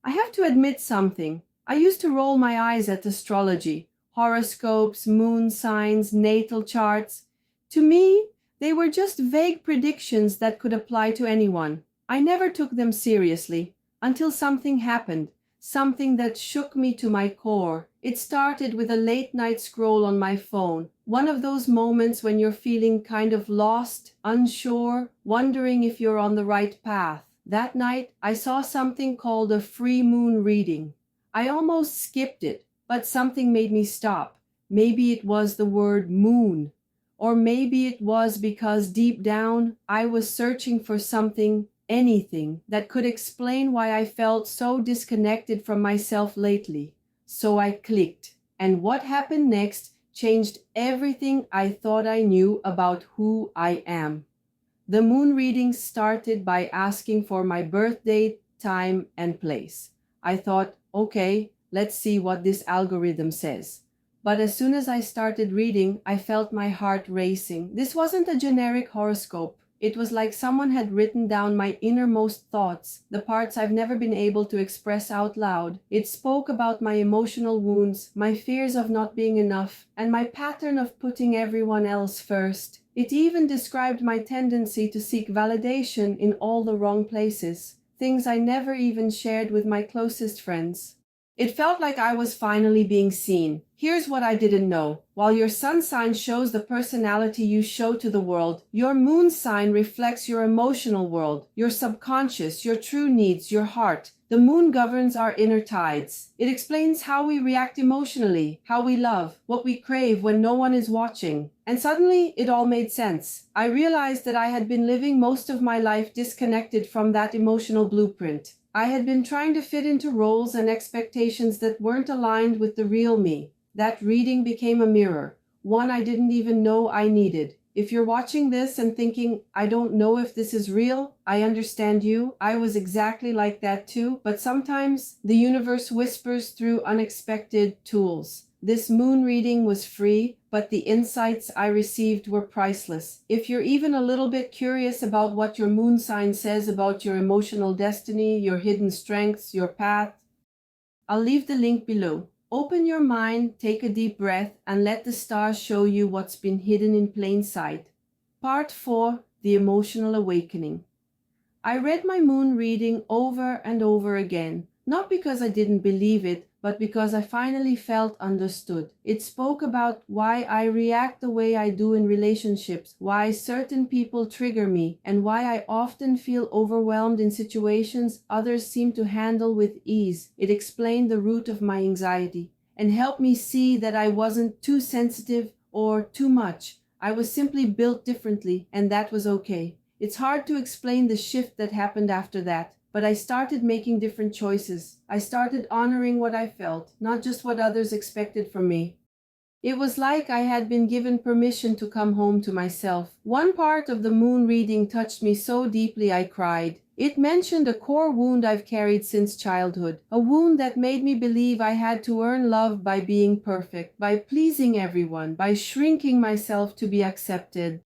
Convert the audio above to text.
I have to admit something. I used to roll my eyes at astrology, horoscopes, moon signs, natal charts. To me, they were just vague predictions that could apply to anyone. I never took them seriously until something happened, something that shook me to my core. It started with a late night scroll on my phone, one of those moments when you're feeling kind of lost, unsure, wondering if you're on the right path. That night, I saw something called a free moon reading. I almost skipped it, but something made me stop. Maybe it was the word moon. Or maybe it was because deep down, I was searching for something, anything, that could explain why I felt so disconnected from myself lately. So I clicked. And what happened next changed everything I thought I knew about who I am. The moon reading started by asking for my birthday, time, and place. I thought, okay, let's see what this algorithm says. But as soon as I started reading, I felt my heart racing. This wasn't a generic horoscope. It was like someone had written down my innermost thoughts, the parts I've never been able to express out loud. It spoke about my emotional wounds, my fears of not being enough, and my pattern of putting everyone else first. It even described my tendency to seek validation in all the wrong places, things I never even shared with my closest friends. It felt like I was finally being seen. Here's what I didn't know. While your sun sign shows the personality you show to the world, your moon sign reflects your emotional world, your subconscious, your true needs, your heart. The moon governs our inner tides. It explains how we react emotionally, how we love, what we crave when no one is watching. And suddenly, it all made sense. I realized that I had been living most of my life disconnected from that emotional blueprint. I had been trying to fit into roles and expectations that weren't aligned with the real me. That reading became a mirror, one I didn't even know I needed. If you're watching this and thinking, I don't know if this is real, I understand you. I was exactly like that too, but sometimes the universe whispers through unexpected tools. This moon reading was free, but the insights I received were priceless. If you're even a little bit curious about what your moon sign says about your emotional destiny, your hidden strengths, your path, I'll leave the link below. Open your mind, take a deep breath, and let the stars show you what's been hidden in plain sight. Part 4, The Emotional Awakening. I read my moon reading over and over again, not because I didn't believe it, but because I finally felt understood. It spoke about why I react the way I do in relationships, why certain people trigger me, and why I often feel overwhelmed in situations others seem to handle with ease. It explained the root of my anxiety and helped me see that I wasn't too sensitive or too much. I was simply built differently, and that was okay. It's hard to explain the shift that happened after that. But I started making different choices. I started honoring what I felt, not just what others expected from me. It was like I had been given permission to come home to myself. One part of the moon reading touched me so deeply I cried. It mentioned a core wound I've carried since childhood, a wound that made me believe I had to earn love by being perfect, by pleasing everyone, by shrinking myself to be accepted.